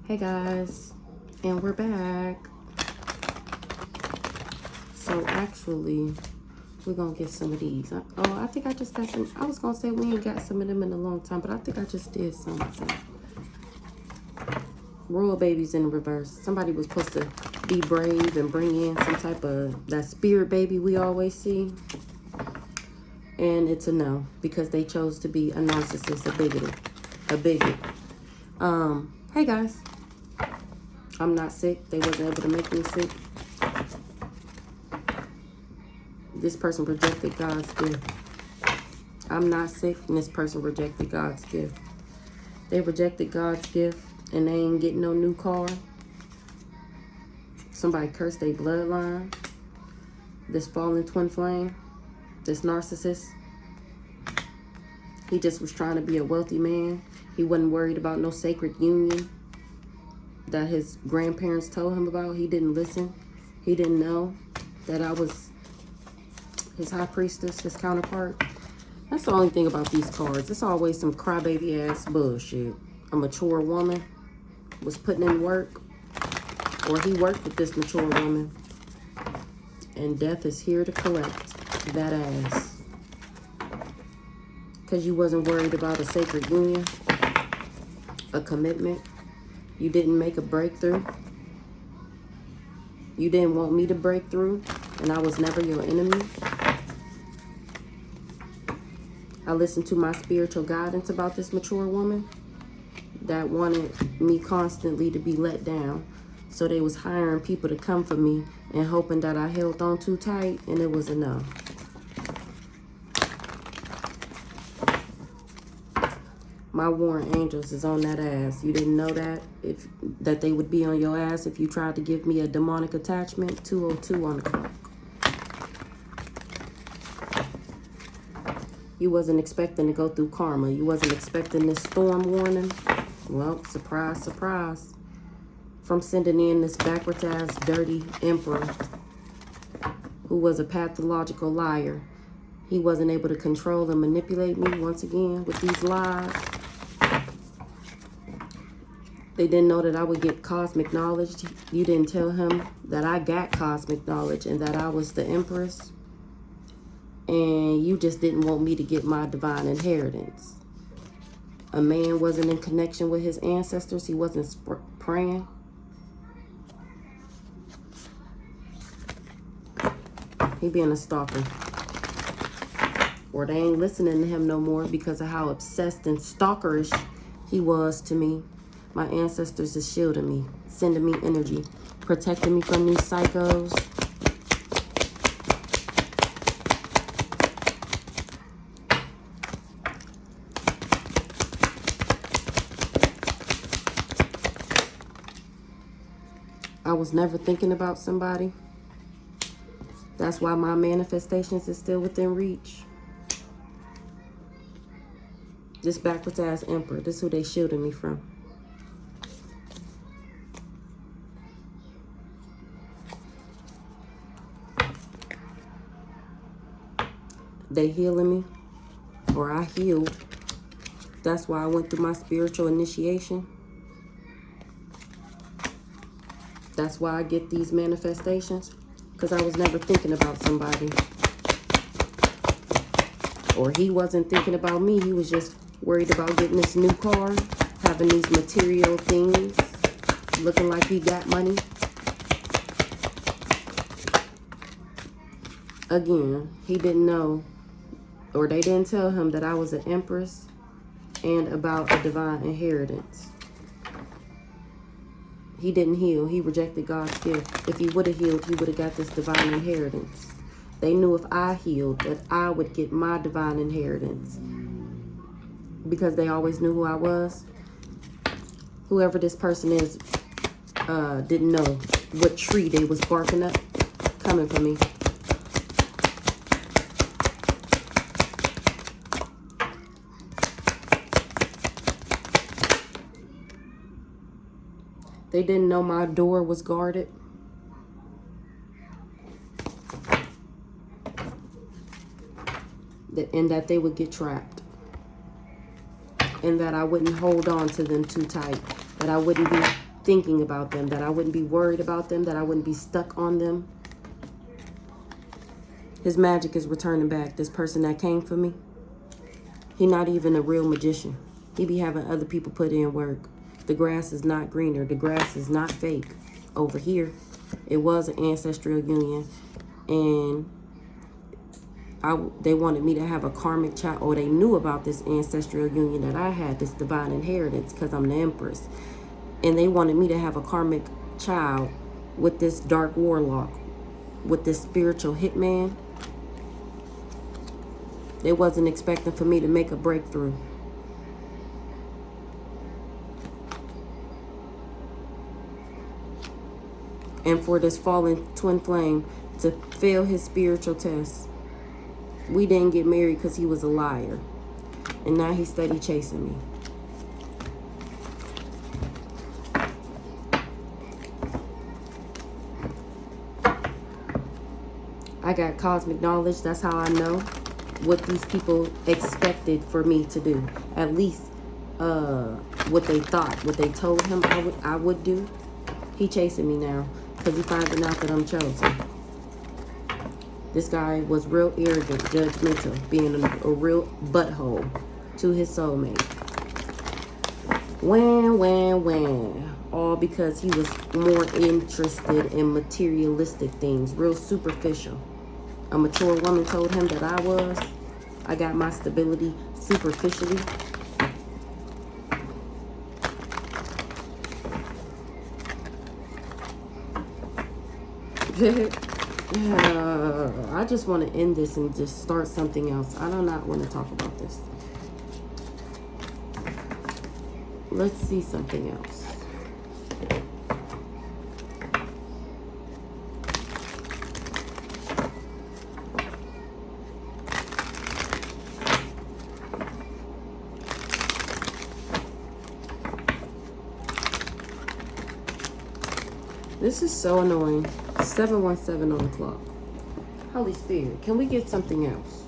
Hey guys, and we're back. So actually, we're gonna get some of these. I think I just got some. I was gonna say we ain't got some of them in a long time, but I think I just did some. Royal babies in reverse. Somebody was supposed to be brave and bring in some type of that spirit baby we always see. And it's a no, because they chose to be a narcissist, a bigot. Hey guys. I'm not sick. They wasn't able to make me sick. This person rejected God's gift. I'm not sick, and this person rejected God's gift. They rejected God's gift, and they ain't getting no new car. Somebody cursed their bloodline. This fallen twin flame. This narcissist. He just was trying to be a wealthy man. He wasn't worried about no sacred union that his grandparents told him about. He didn't listen. He didn't know that I was his high priestess, his counterpart. That's the only thing about these cards. It's always some crybaby ass bullshit. A mature woman was putting in work, or he worked with this mature woman, and death is here to collect that ass. Because you wasn't worried about a sacred union, a commitment. You didn't make a breakthrough. You didn't want me to break through, and I was never your enemy. I listened to my spiritual guidance about this mature woman that wanted me constantly to be let down. So they was hiring people to come for me and hoping that I held on too tight, and it was a no. My warring angels is on that ass. You didn't know that? That they would be on your ass if you tried to give me a demonic attachment. 202 on the clock. You wasn't expecting to go through karma. You wasn't expecting this storm warning. Well, surprise, surprise. From sending in this backwards ass dirty emperor who was a pathological liar. He wasn't able to control and manipulate me once again with these lies. They didn't know that I would get cosmic knowledge. You didn't tell him that I got cosmic knowledge and that I was the empress. And you just didn't want me to get my divine inheritance. A man wasn't in connection with his ancestors. He wasn't praying. He being a stalker. Or they ain't listening to him no more because of how obsessed and stalkerish he was to me. My ancestors is shielding me, sending me energy, protecting me from these psychos. I was never thinking about somebody. That's why my manifestations is still within reach. This backwards ass emperor, this is who they shielding me from. They healing me, or I healed. That's why I went through my spiritual initiation. That's why I get these manifestations, because I was never thinking about somebody. Or he wasn't thinking about me. He was just worried about getting this new car, having these material things, looking like he got money. Again, he didn't know, or they didn't tell him that I was an empress and about a divine inheritance. He didn't heal. He rejected God's gift. If he would have healed, he would have got this divine inheritance. They knew if I healed that I would get my divine inheritance. Because they always knew who I was. Whoever this person is didn't know what tree they was barking up coming for me. They didn't know my door was guarded. And that they would get trapped. And that I wouldn't hold on to them too tight. That I wouldn't be thinking about them, that I wouldn't be worried about them, that I wouldn't be stuck on them. His magic is returning back. This person that came for me, he not even a real magician. He be having other people put in work. The grass is not greener. The grass is not fake. Over here, it was an ancestral union, and they wanted me to have a karmic child, or they knew about this ancestral union that I had, this divine inheritance, because I'm the empress. And they wanted me to have a karmic child with this dark warlock, with this spiritual hitman. They wasn't expecting for me to make a breakthrough. And for this fallen twin flame to fail his spiritual test. We didn't get married because he was a liar. And now he's steady chasing me. I got cosmic knowledge. That's how I know what these people expected for me to do. At least what they thought, what they told him I would do. He chasing me now because he finding out that I'm chosen. This guy was real arrogant, judgmental, being a real butthole to his soulmate. Wham. All because he was more interested in materialistic things, real superficial. A mature woman told him that I got my stability superficially. I just want to end this and just start something else. I do not want to talk about this. Let's see something else. This is so annoying. 717 on the clock. Holy Spirit, can we get something else?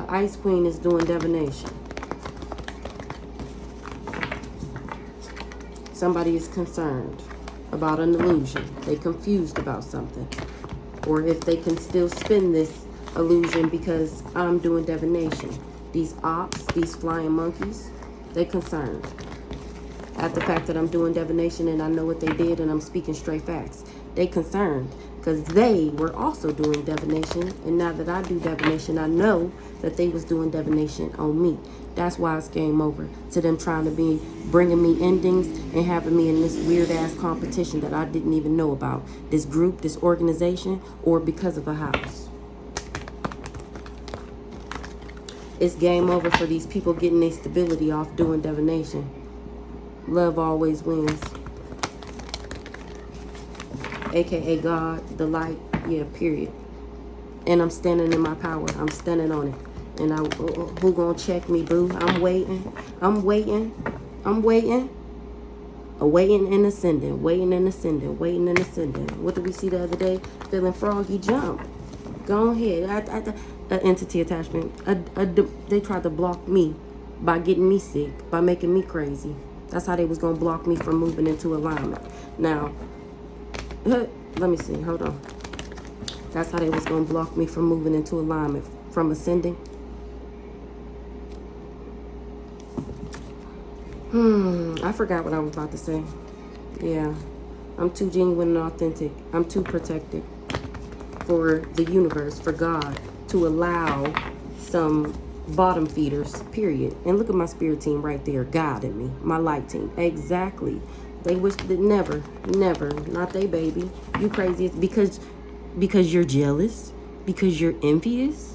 Ice Queen is doing divination. Somebody is concerned about an illusion. They confused about something. Or if they can still spin this illusion because I'm doing divination. These ops, these flying monkeys, they concerned at the fact that I'm doing divination and I know what they did and I'm speaking straight facts. They concerned because they were also doing divination, and now that I do divination, I know that they was doing divination on me. That's why it's game over. To them trying to be bringing me endings and having me in this weird ass competition that I didn't even know about. This group, this organization, or because of a house. It's game over for these people getting their stability off doing divination. Love always wins. AKA God, the light, yeah, period. And I'm standing in my power. I'm standing on it. And who gonna check me, boo? I'm waiting. Awaiting and ascending. Waiting and ascending. Waiting and ascending. What did we see the other day? Feeling froggy jump. Go ahead. Entity attachment. They tried to block me by getting me sick, by making me crazy. That's how they was gonna block me from moving into alignment. Now, let me see. Hold on. That's how they was gonna block me from moving into alignment, from ascending. I forgot what I was about to say. Yeah, I'm too genuine and authentic. I'm too protected for the universe, for God, to allow some bottom feeders, period. And look at my spirit team right there guiding me, my light team. Exactly. They wish that never, not they baby. You crazy because you're jealous, because you're envious.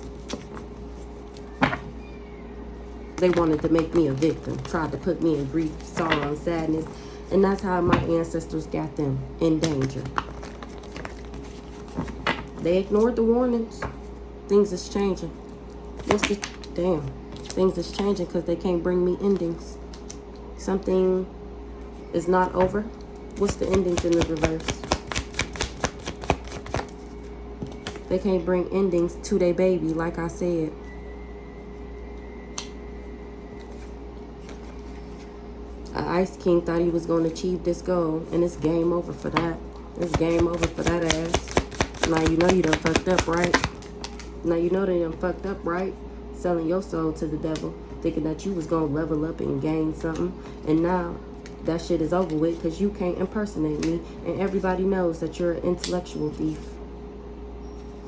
They wanted to make me a victim, tried to put me in grief, sorrow, and sadness. And that's how my ancestors got them in danger. They ignored the warnings. Things is changing. Things is changing because they can't bring me endings. Something is not over. What's the endings in the reverse? They can't bring endings to their baby, like I said. Ice King thought he was going to achieve this goal, and it's game over for that. It's game over for that ass. Now you know you done fucked up, right? Now you know they done fucked up, right? Selling your soul to the devil, thinking that you was going to level up and gain something. And now that shit is over with because you can't impersonate me. And everybody knows that you're an intellectual thief.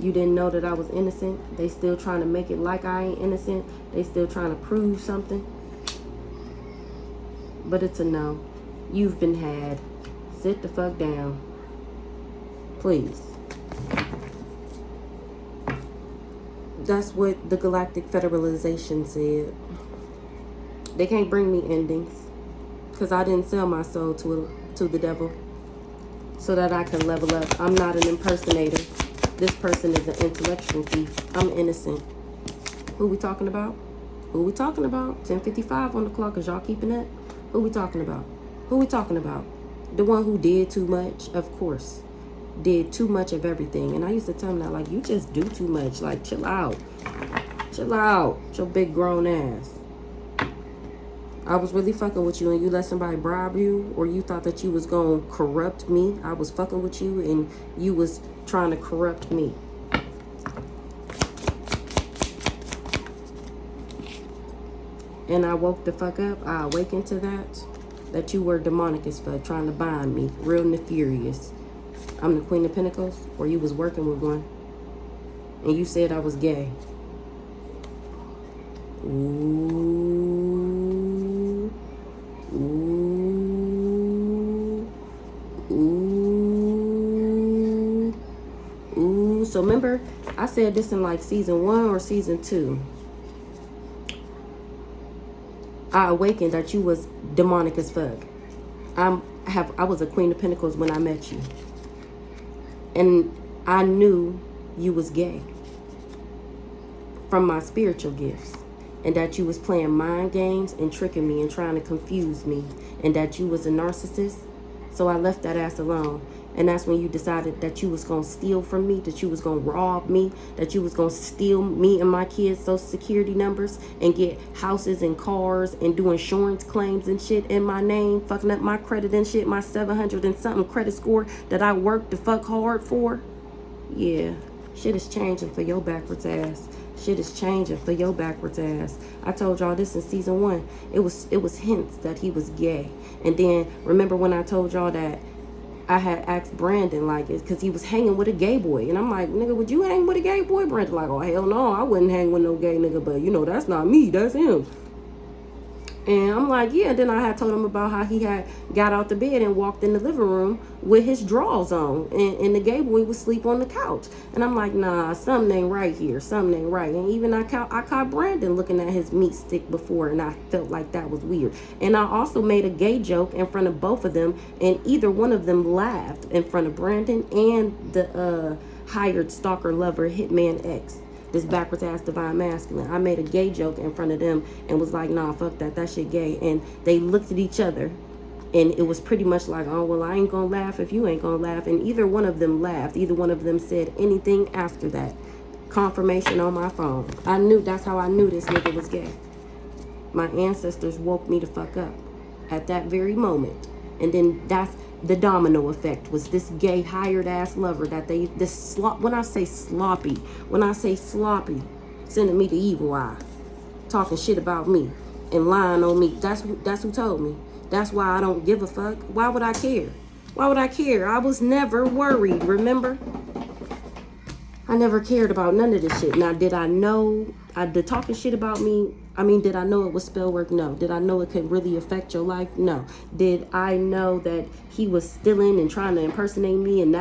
You didn't know that I was innocent. They still trying to make it like I ain't innocent. They still trying to prove something. But it's a no. You've been had. Sit the fuck down. Please. That's what the Galactic Federalization said. They can't bring me endings because I didn't sell my soul to the devil so that I can level up. I'm not an impersonator. This person is an intellectual thief. I'm innocent. Who we talking about? Who we talking about? 10:55 on the clock. Is y'all keeping that? Who we talking about? Who we talking about? The one who did too much, of course. Did too much of everything. And I used to tell him that, like, you just do too much. Like, chill out. Chill out. Your big grown ass. I was really fucking with you and you let somebody bribe you, or you thought that you was going to corrupt me. I was fucking with you and you was trying to corrupt me. And I woke the fuck up. I awakened to that you were demonic as fuck, trying to bind me. Real nefarious. I'm the Queen of Pentacles, or you was working with one. And you said I was gay. Ooh. Ooh. Ooh. Ooh. So remember, I said this in like season 1 or season 2. I awakened that you was demonic as fuck. I was a Queen of Pentacles when I met you. And I knew you was gay from my spiritual gifts. And that you was playing mind games and tricking me and trying to confuse me. And that you was a narcissist. So I left that ass alone. And that's when you decided that you was going to steal from me, that you was going to rob me, that you was going to steal me and my kids' social security numbers and get houses and cars and do insurance claims and shit in my name, fucking up my credit and shit, my 700 and something credit score that I worked the fuck hard for. Yeah, shit is changing for your backwards ass. Shit is changing for your backwards ass. I told y'all this in season 1. It was hints that he was gay. And then remember when I told y'all that I had asked Brandon, like, it's because he was hanging with a gay boy. And I'm like, nigga, would you hang with a gay boy? Brandon like, oh, hell no, I wouldn't hang with no gay nigga. But, you know, that's not me. That's him. And I'm like, yeah. Then I had told him about how he had got out the bed and walked in the living room with his drawers on. And the gay boy would sleep on the couch. And I'm like, nah, something ain't right here. Something ain't right. And even I caught Brandon looking at his meat stick before. And I felt like that was weird. And I also made a gay joke in front of both of them. And either one of them laughed in front of Brandon and the hired stalker lover hitman X. This backwards ass divine masculine. I made a gay joke in front of them and was like, nah, fuck that. That shit gay. And they looked at each other and it was pretty much like, oh, well, I ain't gonna laugh if you ain't gonna laugh. And either one of them laughed. Either one of them said anything after that. Confirmation on my phone. I knew, that's how I knew this nigga was gay. My ancestors woke me the fuck up at that very moment. And then that's the domino effect, was this gay hired ass lover that when I say sloppy, sending me the evil eye, talking shit about me and lying on me. That's who told me. That's why I don't give a fuck. Why would I care? Why would I care? I was never worried, remember? I never cared about none of this shit. Now, did I know the talking shit about me? I mean, did I know it was spell work? No. Did I know it could really affect your life? No. Did I know that he was stealing and trying to impersonate me and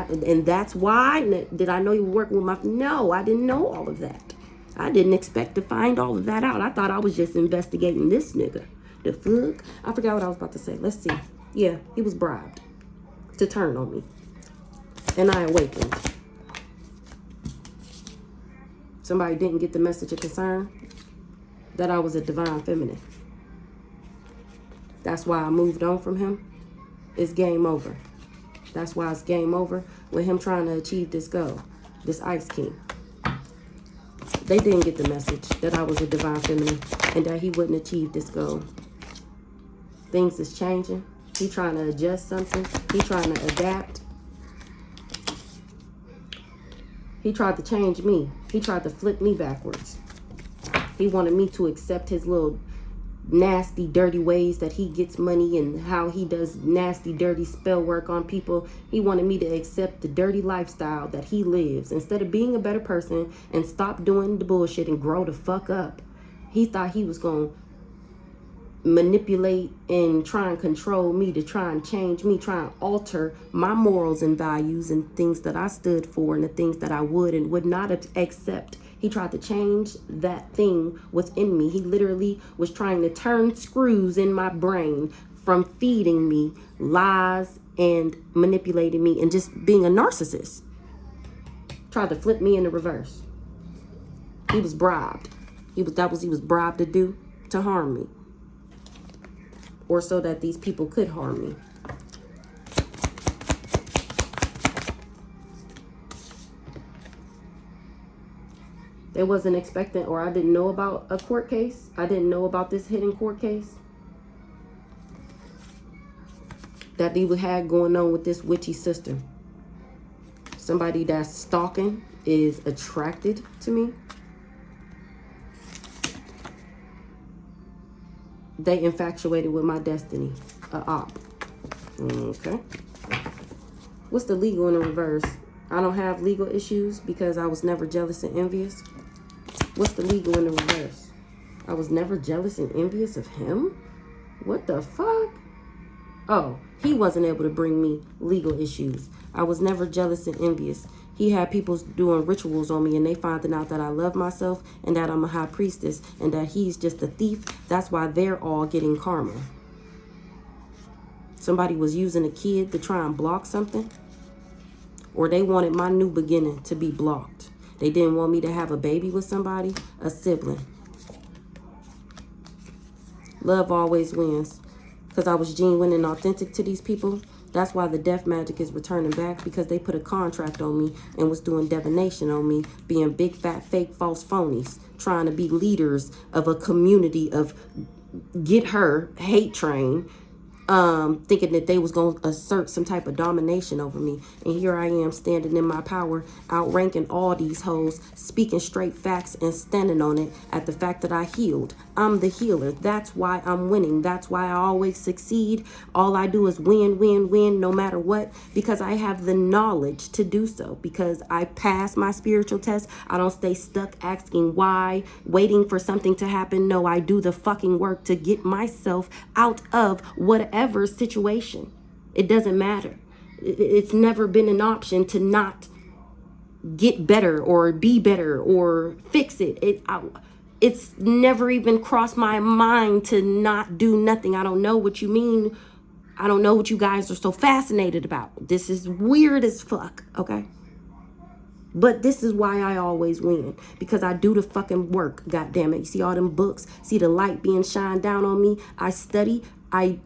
that's why? Did I know he was working with my... No, I didn't know all of that. I didn't expect to find all of that out. I thought I was just investigating this nigga. The fuck? I forgot what I was about to say. Let's see. Yeah, he was bribed to turn on me. And I awakened. Somebody didn't get the message of concern that I was a divine feminine. That's why I moved on from him. It's game over. That's why it's game over with him trying to achieve this goal, this Ice King. They didn't get the message that I was a divine feminine and that he wouldn't achieve this goal. things is changing. He trying to adjust something. He trying to adapt. He tried to change me. He tried to flip me backwards. He wanted me to accept his little nasty, dirty ways that he gets money and how he does nasty, dirty spell work on people. He wanted me to accept the dirty lifestyle that he lives. Instead of being a better person and stop doing the bullshit and grow the fuck up, he thought he was going to manipulate and try and control me, to try and change me, try and alter my morals and values and things that I stood for and the things that I would and would not accept. He tried to change that thing within me. He literally was trying to turn screws in my brain from feeding me lies and manipulating me and just being a narcissist. Tried to flip me in the reverse. He was bribed. He was bribed to do, to harm me. Or so that these people could harm me. They wasn't expecting, or I didn't know about a court case. I didn't know about this hidden court case that they had going on with this witchy sister. Somebody that's stalking is attracted to me. They infatuated with my destiny. A op. Okay. What's the legal in the reverse? I don't have legal issues because I was never jealous and envious. What's the legal in the reverse? I was never jealous and envious of him? What the fuck? Oh, he wasn't able to bring me legal issues. I was never jealous and envious. He had people doing rituals on me and they finding out that I love myself and that I'm a high priestess and that he's just a thief. That's why they're all getting karma. Somebody was using a kid to try and block something. Or they wanted my new beginning to be blocked. They didn't want me to have a baby with somebody, a sibling. Love always wins. Because I was genuine and authentic to these people. That's why the death magic is returning back, because they put a contract on me and was doing divination on me, being big, fat, fake, false phonies, trying to be leaders of a community of get her hate train, thinking that they was going to assert some type of domination over me. And here I am standing in my power, outranking all these hoes, speaking straight facts and standing on it at the fact that I healed. I'm the healer. That's why I'm winning. That's why I always succeed. All I do is win, win, win, no matter what, because I have the knowledge to do so, because I pass my spiritual test. I don't stay stuck asking why, waiting for something to happen. No, I do the fucking work to get myself out of whatever situation. It doesn't matter. It's never been an option to not get better or be better or fix it. It's never even crossed my mind to not do nothing. I don't know what you mean. I don't know what you guys are so fascinated about. This is weird as fuck, okay? But this is why I always win, because I do the fucking work, goddammit. You see all them books, see the light being shined down on me. I study, I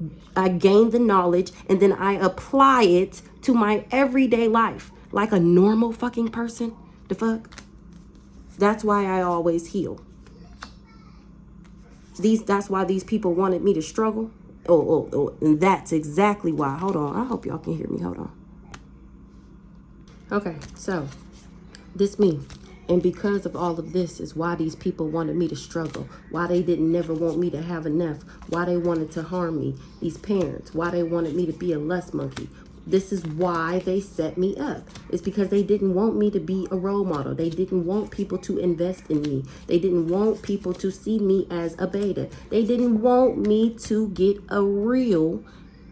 gain the knowledge, and then I apply it to my everyday life like a normal fucking person. The fuck? That's why I always heal. That's why these people wanted me to struggle. Oh, and that's exactly why. Hold on. I hope y'all can hear me. Hold on. Okay, so this me. And because of all of this is why these people wanted me to struggle. Why they didn't never want me to have enough. Why they wanted to harm me. These parents. Why they wanted me to be a lust monkey. This is why they set me up. It's because they didn't want me to be a role model. They didn't want people to invest in me. They didn't want people to see me as a beta. They didn't want me to get a real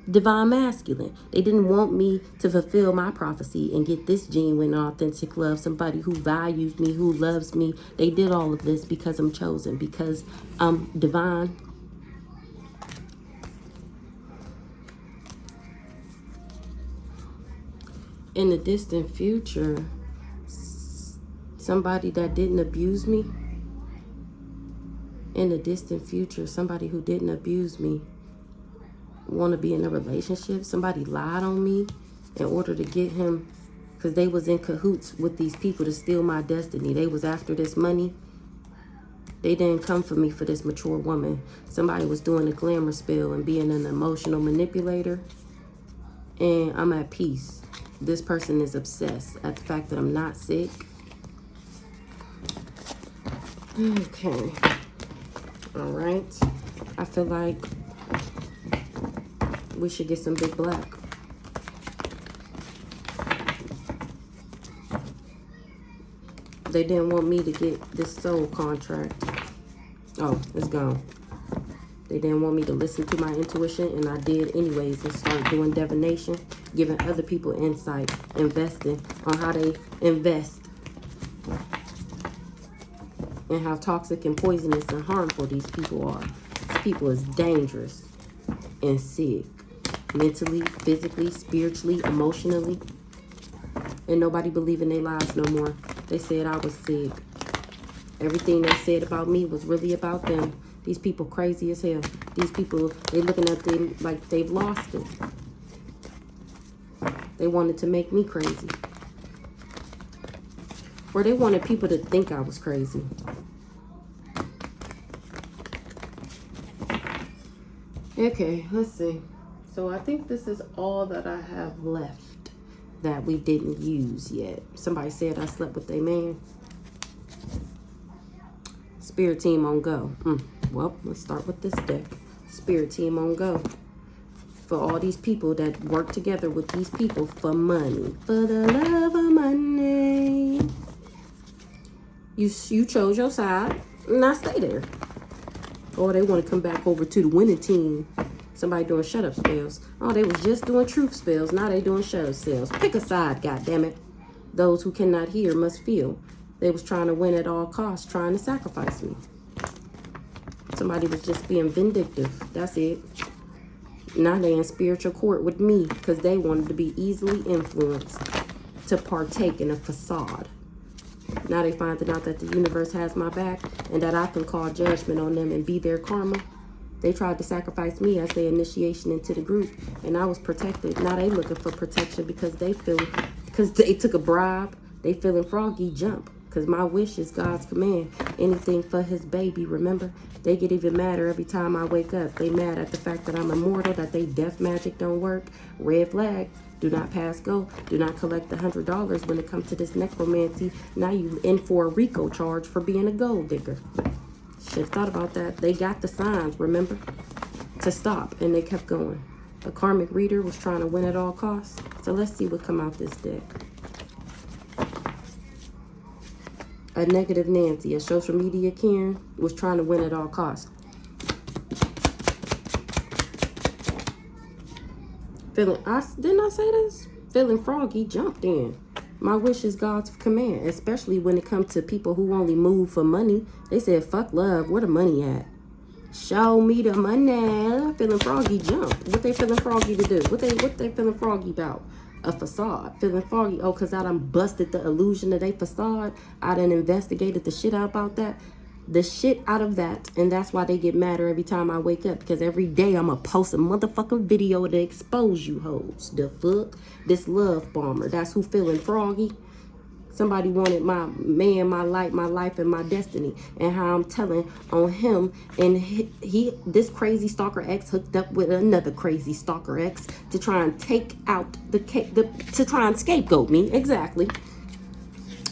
divine masculine. They didn't want me to fulfill my prophecy and get this genuine, authentic love. Somebody who values me, who loves me. They did all of this because I'm chosen, because I'm divine. In the distant future, somebody that didn't abuse me, in the distant future, somebody who didn't abuse me want to be in a relationship. Somebody lied on me in order to get him, because they was in cahoots with these people to steal my destiny. They was after this money. They didn't come for me for this mature woman. Somebody was doing a glamour spill and being an emotional manipulator. And I'm at peace. This person is obsessed at the fact that I'm not sick. Okay. All right. I feel like we should get some big black. They didn't want me to get this soul contract. Oh, it's gone. They didn't want me to listen to my intuition, and I did anyways, and started doing divination, giving other people insight, investing on how they invest, and how toxic and poisonous and harmful these people are. These people is dangerous and sick, mentally, physically, spiritually, emotionally, and nobody believe in their lives no more. They said I was sick. Everything they said about me was really about them. These people crazy as hell. These people, they looking at them like they've lost it. They wanted to make me crazy. Or they wanted people to think I was crazy. Okay, let's see. So I think this is all that I have left that we didn't use yet. Somebody said I slept with a man. Spirit team on go. Well, let's start with this deck. Spirit team on go. For all these people that work together with these people for money. For the love of money. You chose your side. And I stay there. Or they want to come back over to the winning team. Somebody doing shut up spells. Oh, they was just doing truth spells. Now they doing shut up spells. Pick a side, goddammit. Those who cannot hear must feel. They was trying to win at all costs, trying to sacrifice me. Somebody was just being vindictive. That's it. Now they in spiritual court with me because they wanted to be easily influenced to partake in a facade. Now they finding out that the universe has my back and that I can call judgment on them and be their karma. They tried to sacrifice me as their initiation into the group, and I was protected. Now they looking for protection because they took a bribe. They feeling froggy jump because my wish is God's command. Anything for his baby, remember? They get even madder every time I wake up. They mad at the fact that I'm immortal, that they death magic don't work. Red flag. Do not pass go. Do not collect the $100 when it comes to this necromancy. Now you in for a RICO charge for being a gold digger. Should have thought about that. They got the signs, remember? To stop, and they kept going. A karmic reader was trying to win at all costs. So let's see what come out this deck. A negative Nancy, a social media Karen, was trying to win at all costs. Didn't I say this? Feeling froggy, jumped in. My wish is God's command, especially when it comes to people who only move for money. They said, fuck love, where the money at? Show me the money. Feeling froggy, jump. What they feeling froggy to do? What they feeling froggy about? A facade. Feeling froggy, oh, because I done busted the illusion of a facade. I done investigated the shit out about that. The shit out of that. And that's why they get madder every time I wake up. Because every day I'm going to post a motherfucking video to expose you hoes. The fuck? This love bomber. That's who feeling froggy. Somebody wanted my man, my life, and my destiny. And how I'm telling on him. And this crazy stalker ex hooked up with another crazy stalker ex to try and take out to try and scapegoat me. Exactly.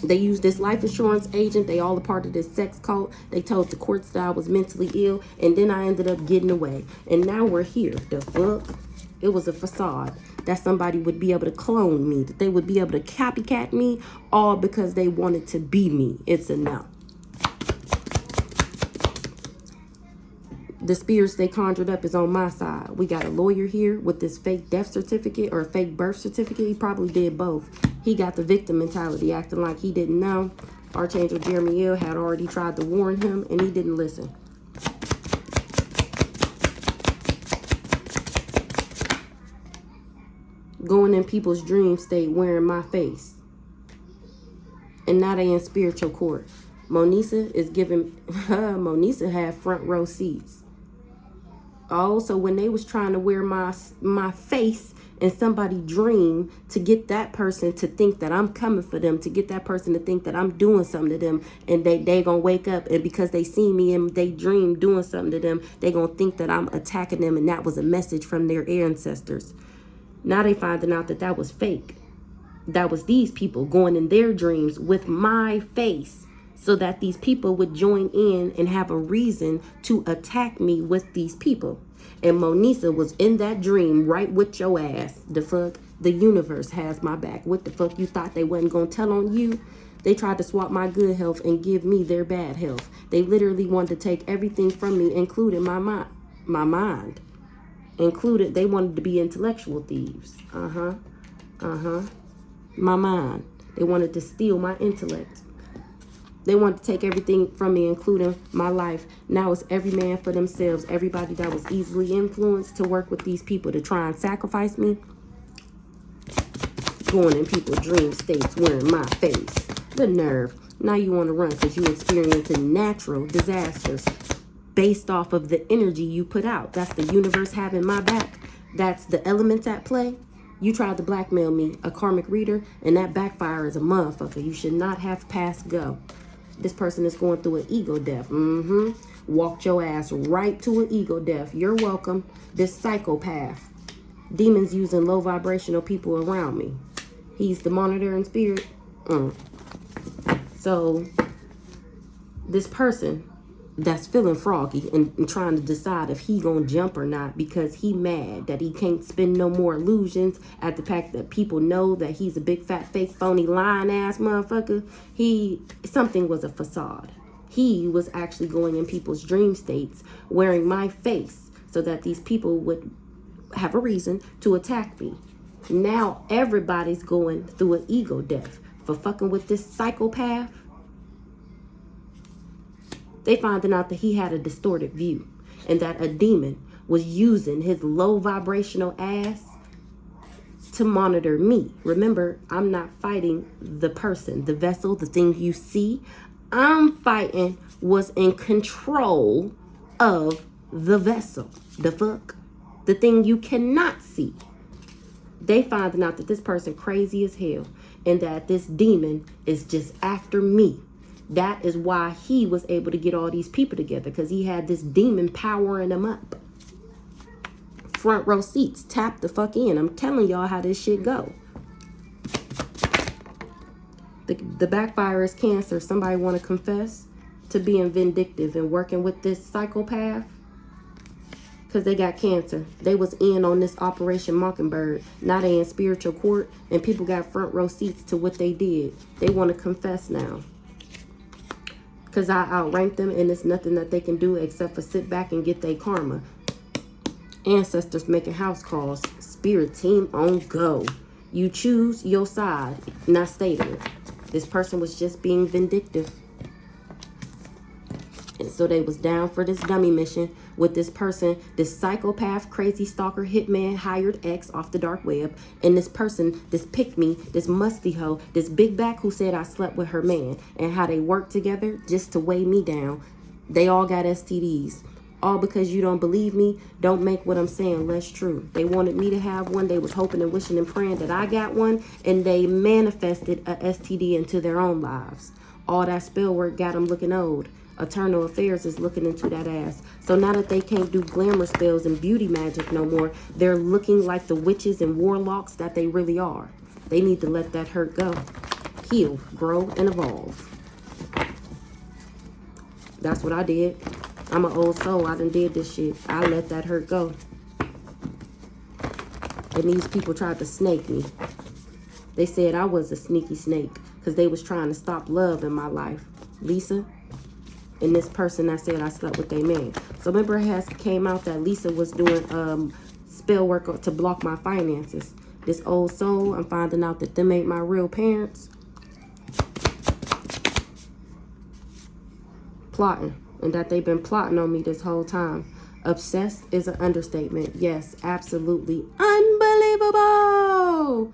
They used this life insurance agent. They all a part of this sex cult. They told the courts that I was mentally ill. And then I ended up getting away. And now we're here. The fuck? It was a facade. That somebody would be able to clone me. That they would be able to copycat me. All because they wanted to be me. It's a no. The spirits they conjured up is on my side. We got a lawyer here with this fake death certificate or fake birth certificate. He probably did both. He got the victim mentality, acting like he didn't know. Archangel Jeremiel had already tried to warn him, and he didn't listen. Going in people's dream state wearing my face. And now they in spiritual court. Monisa is giving, Monisa had front row seats. Oh, so when they was trying to wear my face in somebody's dream to get that person to think that I'm coming for them, to get that person to think that I'm doing something to them, and they gonna wake up, and because they see me in they dream doing something to them, they gonna think that I'm attacking them, and that was a message from their ancestors. Now they finding out that that was fake. That was these people going in their dreams with my face, so that these people would join in and have a reason to attack me with these people. And Monisa was in that dream right with your ass. The fuck? The universe has my back. What the fuck you thought they wasn't gonna tell on you? They tried to swap my good health and give me their bad health. They literally wanted to take everything from me, including my mind. Included, they wanted to be intellectual thieves. My mind. They wanted to steal my intellect. They wanted to take everything from me, including my life. Now it's every man for themselves. Everybody that was easily influenced to work with these people to try and sacrifice me, going in people's dream states, wearing my face. The nerve. Now you want to run because you experiencing natural disasters based off of the energy you put out. That's the universe having my back. That's the elements at play. You tried to blackmail me, a karmic reader, and that backfire is a motherfucker. You should not have passed go. This person is going through an ego death. Walked your ass right to an ego death. You're welcome. This psychopath. Demons using low vibrational people around me. He's the monitoring spirit. So this person that's feeling froggy and trying to decide if he gonna jump or not because he mad that he can't spin no more illusions at the fact that people know that he's a big fat fake phony lying ass motherfucker. Something was a facade. He was actually going in people's dream states wearing my face so that these people would have a reason to attack me. Now everybody's going through an ego death for fucking with this psychopath. They finding out that he had a distorted view and that a demon was using his low vibrational ass to monitor me. Remember, I'm not fighting the person, the vessel, the thing you see. I'm fighting was in control of the vessel. The fuck? The thing you cannot see. They finding out that this person crazy as hell and that this demon is just after me. That is why he was able to get all these people together, because he had this demon powering him up. Front row seats. Tap the fuck in. I'm telling y'all how this shit go. The backfire is Cancer. Somebody want to confess to being vindictive and working with this psychopath? Because they got Cancer. They was in on this Operation Mockingbird. Now they in spiritual court and people got front row seats to what they did. They want to confess now. Because I outranked them and it's nothing that they can do except for sit back and get their karma. Ancestors making house calls. Spirit team on go. You choose your side. Not stay there. This person was just being vindictive. And so they was down for this dummy mission with this person, this psychopath, crazy stalker, hitman, hired ex off the dark web. And this person, this pick-me, this musty hoe, this big back who said I slept with her man. And how they worked together just to weigh me down. They all got STDs. All because you don't believe me, don't make what I'm saying less true. They wanted me to have one. They was hoping and wishing and praying that I got one. And they manifested a STD into their own lives. All that spell work got them looking old. Eternal Affairs is looking into that ass. So now that they can't do glamour spells and beauty magic no more, they're looking like the witches and warlocks that they really are. They need to let that hurt go. Heal, grow, and evolve. That's what I did. I'm an old soul. I done did this shit. I let that hurt go. And these people tried to snake me. They said I was a sneaky snake because they was trying to stop love in my life. Lisa and this person that said I slept with their man. So remember it has came out that Lisa was doing spell work to block my finances. This old soul, I'm finding out that them ain't my real parents. Plotting. And that they've been plotting on me this whole time. Obsessed is an understatement. Yes, absolutely unbelievable.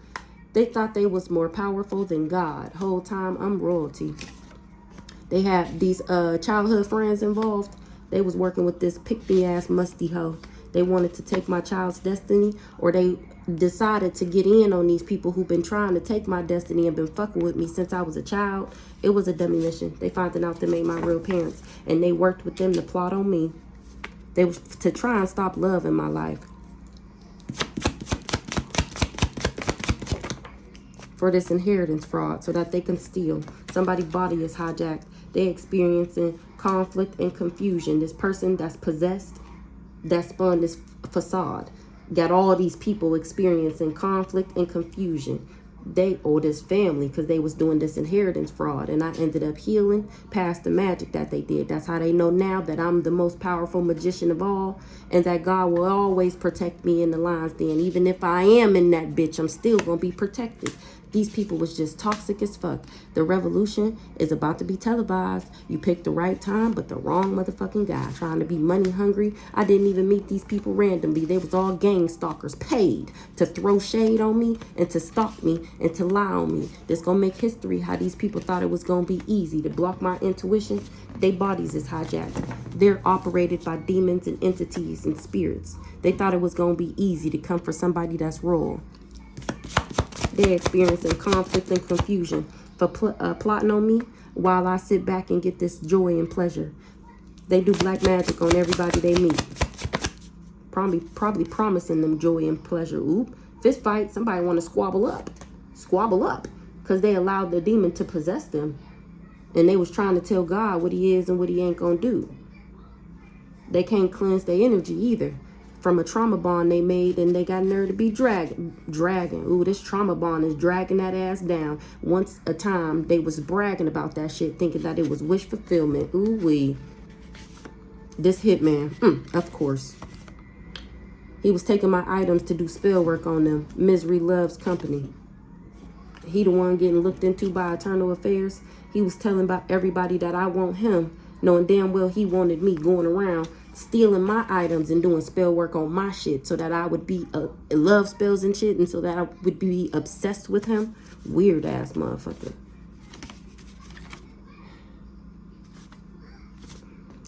They thought they was more powerful than God. Whole time, I'm royalty. They had these childhood friends involved. They was working with this pick-me-ass musty hoe. They wanted to take my child's destiny, or they decided to get in on these people who've been trying to take my destiny and been fucking with me since I was a child. It was a Divination. They found out they made my real parents, and they worked with them to plot on me. They was to try and stop love in my life. For this inheritance fraud, so that they can steal. Somebody's body is hijacked. They're experiencing conflict and confusion. This person that's possessed, that spun this facade, got all these people experiencing conflict and confusion. They owe this family because they was doing this inheritance fraud, and I ended up healing past the magic that they did. That's how they know now that I'm the most powerful magician of all, and that God will always protect me in the lion's den. Even if I am in that bitch, I'm still gonna be protected. These people was just toxic as fuck. The revolution is about to be televised. You picked the right time, but the wrong motherfucking guy. Trying to be money hungry. I didn't even meet these people randomly. They was all gang stalkers paid to throw shade on me and to stalk me and to lie on me. This gonna make history how these people thought it was gonna be easy to block my intuition. Their bodies is hijacked. They're operated by demons and entities and spirits. They thought it was gonna be easy to come for somebody that's raw. They're experiencing conflict and confusion for plotting on me while I sit back and get this joy and pleasure. They do black magic on everybody they meet. Probably promising them joy and pleasure. Oop, fist fight. Somebody want to squabble up. Because they allowed the demon to possess them. And they was trying to tell God what he is and what he ain't going to do. They can't cleanse their energy either. From a trauma bond they made, and they got nerve to be dragging. Ooh, this trauma bond is dragging that ass down. Once a time, they was bragging about that shit, thinking that it was wish fulfillment. Ooh wee. This hitman, of course. He was taking my items to do spell work on them. Misery loves company. He the one getting looked into by eternal affairs. He was telling about everybody that I want him, knowing damn well he wanted me, going around stealing my items and doing spell work on my shit so that I would be love spells and shit, and so that I would be obsessed with him. Weird ass motherfucker.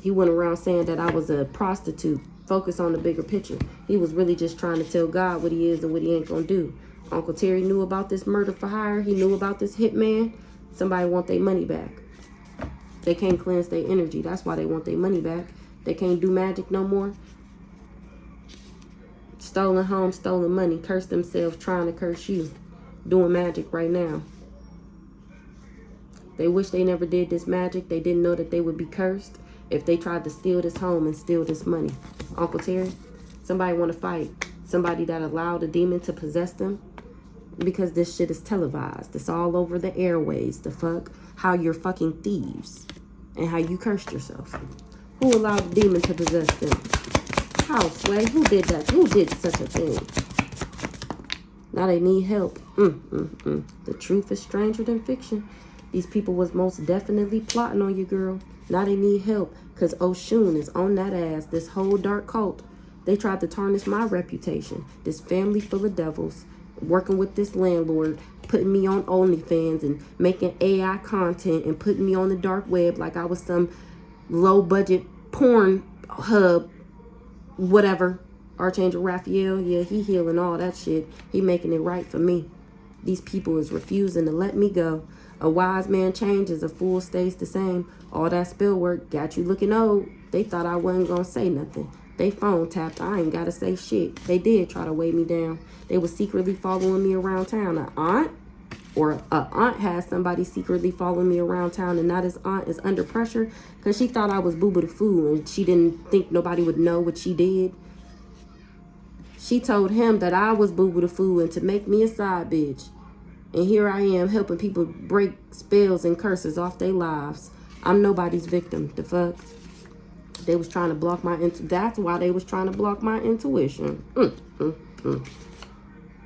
He went around saying that I was a prostitute. Focus on the bigger picture. He was really just trying to tell God what he is and what he ain't gonna do. Uncle Terry knew about this murder for hire. He knew about this hitman. Somebody want their money back. They can't cleanse their energy. That's why they want their money back. They can't do magic no more. Stolen home, stolen money. Curse themselves trying to curse you. Doing magic right now. They wish they never did this magic. They didn't know that they would be cursed if they tried to steal this home and steal this money. Uncle Terry, somebody want to fight. Somebody that allowed a demon to possess them. Because this shit is televised. It's all over the airways. The fuck? How you're fucking thieves. And how you cursed yourself. Who allowed the demon to possess them? How, Sway? Who did that? Who did such a thing? Now they need help. The truth is stranger than fiction. These people was most definitely plotting on you, girl. Now they need help. Because Oshun is on that ass. This whole dark cult. They tried to tarnish my reputation. This family full of devils. Working with this landlord. Putting me on OnlyFans and making AI content. And putting me on the dark web like I was some low budget porn hub, whatever. Archangel Raphael, yeah, he healing all that shit. He making it right for me. These people is refusing to let me go. A wise man changes, a fool stays the same. All that spell work got you looking old. They thought I wasn't gonna say nothing. They phone tapped. I ain't gotta say shit. They did try to weigh me down. They was secretly following me around town. An aunt or a aunt has somebody secretly following me around town, and now this aunt is under pressure because she thought I was Boo-Boo the Fool and she didn't think nobody would know what she did. She told him that I was Boo-Boo the Fool and to make me a side bitch. And here I am helping people break spells and curses off their lives. I'm nobody's victim. The fuck? They was trying to block my that's why they was trying to block my intuition.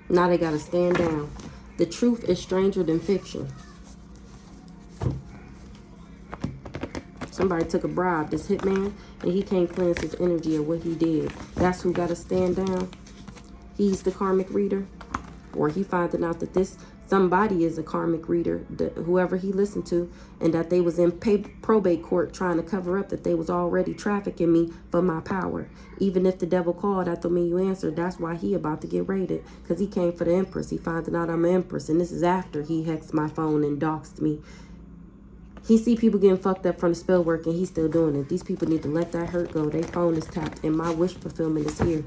Now they gotta stand down. The truth is stranger than fiction. Somebody took a bribe, this hitman, and he can't cleanse his energy of what he did. That's who got to stand down. He's the karmic reader. Or he finding out that this somebody is a karmic reader, whoever he listened to, and that they was in probate court trying to cover up that they was already trafficking me for my power. Even if the devil called, that don't mean you answered. That's why he about to get raided, because he came for the empress. He finding out I'm an empress, and this is after he hexed my phone and doxed me. He see people getting fucked up from the spell work, and he's still doing it. These people need to let that hurt go. Their phone is tapped, and my wish fulfillment is here.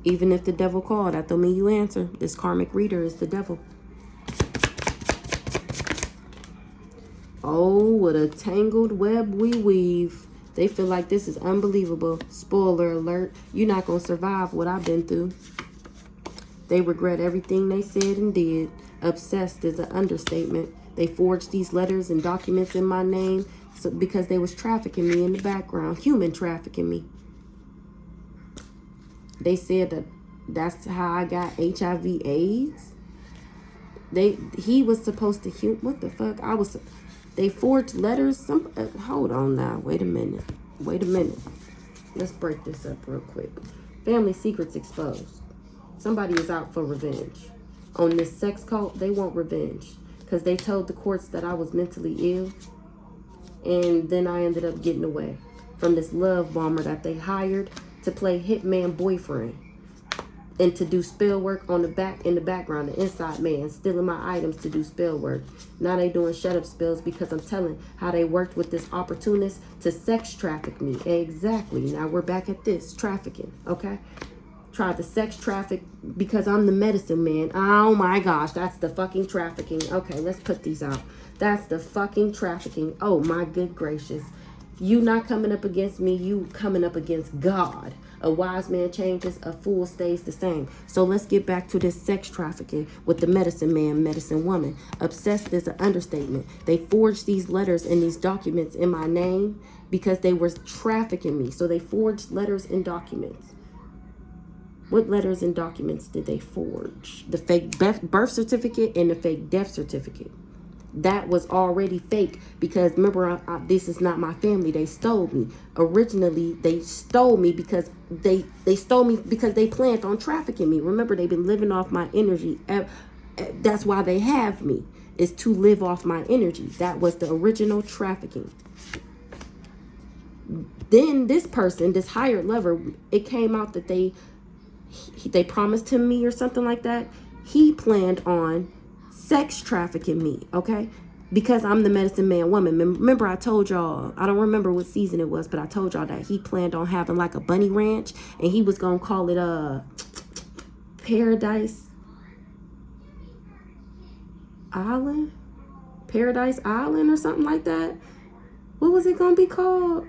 Even if the devil called, that don't mean you answer. This karmic reader is the devil. Oh, what a tangled web we weave. They feel like this is unbelievable. Spoiler alert, you're not going to survive what I've been through. They regret everything they said and did. Obsessed is an understatement. They forged these letters and documents in my name because they was trafficking me in the background. Human trafficking me. They said that that's how I got HIV AIDS. He was supposed to what the fuck? They forged letters. Hold on now. Wait a minute. Let's break this up real quick. Family secrets exposed. Somebody is out for revenge. On this sex cult, they want revenge because they told the courts that I was mentally ill, and then I ended up getting away from this love bomber that they hired to play hitman boyfriend and to do spell work in the background, the inside man, stealing my items to do spell work. Now they doing shut up spells because I'm telling how they worked with this opportunist to sex traffic me. Exactly. Now we're back at this trafficking, okay? Tried to sex traffic because I'm the medicine man. Oh my gosh, that's the fucking trafficking. Okay, let's put these out. That's the fucking trafficking. Oh my good gracious. You not coming up against me, you coming up against God. A wise man changes, a fool stays the same. So let's get back to this sex trafficking with the medicine man, medicine woman. Obsessed is an understatement. They forged these letters and these documents in my name because they were trafficking me. So they forged letters and documents. What letters and documents did they forge? The fake birth certificate and the fake death certificate. That was already fake because remember, this is not my family. They stole me. Originally, they stole me because they stole me because they planned on trafficking me. Remember, they've been living off my energy. That's why they have me, is to live off my energy. That was the original trafficking. Then this person, this hired lover, it came out that they promised him me or something like that. He planned on sex trafficking me, okay? Because I'm the medicine man woman. Remember I told y'all, I don't remember what season it was, but I told y'all that he planned on having like a bunny ranch, and he was gonna call it Paradise Island or something like that. What was it gonna be called?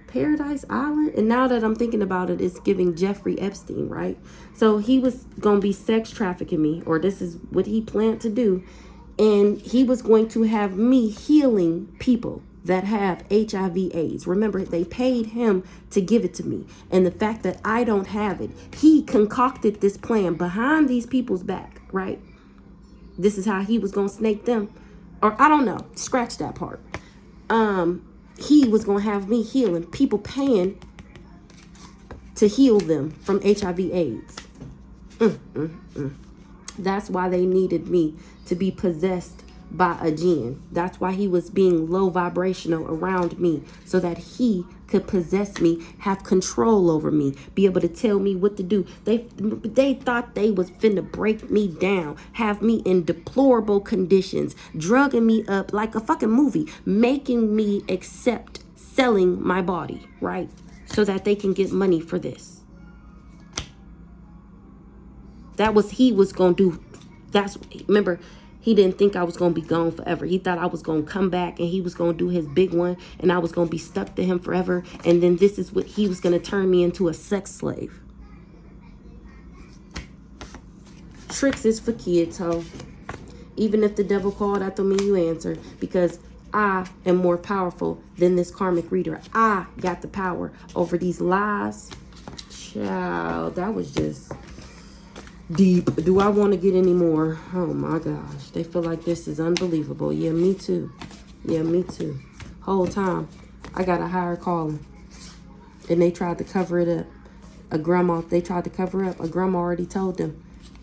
Paradise Island. And now that I'm thinking about it, it's giving Jeffrey Epstein, right? So he was gonna be sex trafficking me, or this is what he planned to do, and he was going to have me healing people that have HIV AIDS. Remember, they paid him to give it to me, and the fact that I don't have it, he concocted this plan behind these people's back, right? This is how he was gonna snake them, or I don't know, scratch that part. He was going to have me healing people, paying to heal them from HIV AIDS. That's why they needed me to be possessed by a jinn. That's why he was being low vibrational around me, so that he could possess me, have control over me, be able to tell me what to do. They thought they was finna break me down, have me in deplorable conditions, drugging me up like a fucking movie, making me accept selling my body, right? So that they can get money for this. That was he was gonna do. Remember, he didn't think I was going to be gone forever. He thought I was going to come back and he was going to do his big one, and I was going to be stuck to him forever. And then this is what he was going to turn me into, a sex slave. Tricks is for kids, ho. Even if the devil called, that don't mean you answer, because I am more powerful than this karmic reader. I got the power over these lies. Child, that was just deep. Do I want to get any more? Oh my gosh, they feel like this is unbelievable. Yeah, me too. Whole time I got a higher calling, and they tried to cover it up. They tried to cover up. A grandma already told them,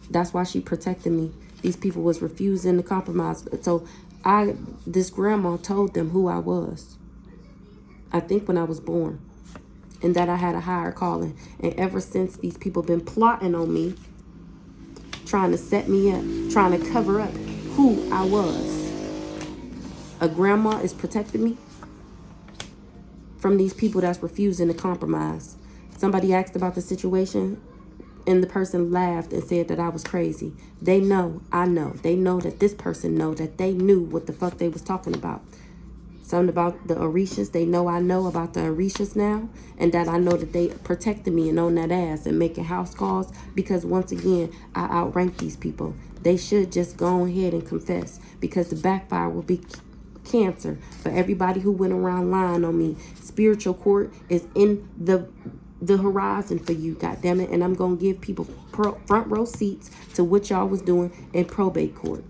That's why she protected me. These people was refusing to compromise. So this grandma told them who I was. I think when I was born. And that I had a higher calling. And ever since, these people been plotting on me, trying to set me up, trying to cover up who I was. A grandma is protecting me from these people that's refusing to compromise. Somebody asked about the situation, and the person laughed and said that I was crazy. They know, I know. They know that this person know that they knew what the fuck they was talking about. Something about the Orishas. They know I know about the Orishas now, and that I know that they protected me and on that ass and making house calls, because once again, I outrank these people. They should just go ahead and confess, because the backfire will be cancer for everybody who went around lying on me. Spiritual court is in the horizon for you, goddammit, and I'm gonna give people front row seats to what y'all was doing in probate court.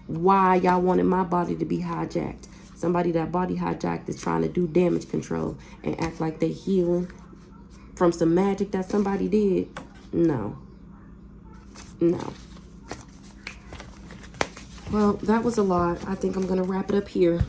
Why y'all wanted my body to be hijacked? Somebody that body hijacked is trying to do damage control and act like they healing from some magic that somebody did. No. Well, that was a lot. I think I'm gonna wrap it up here.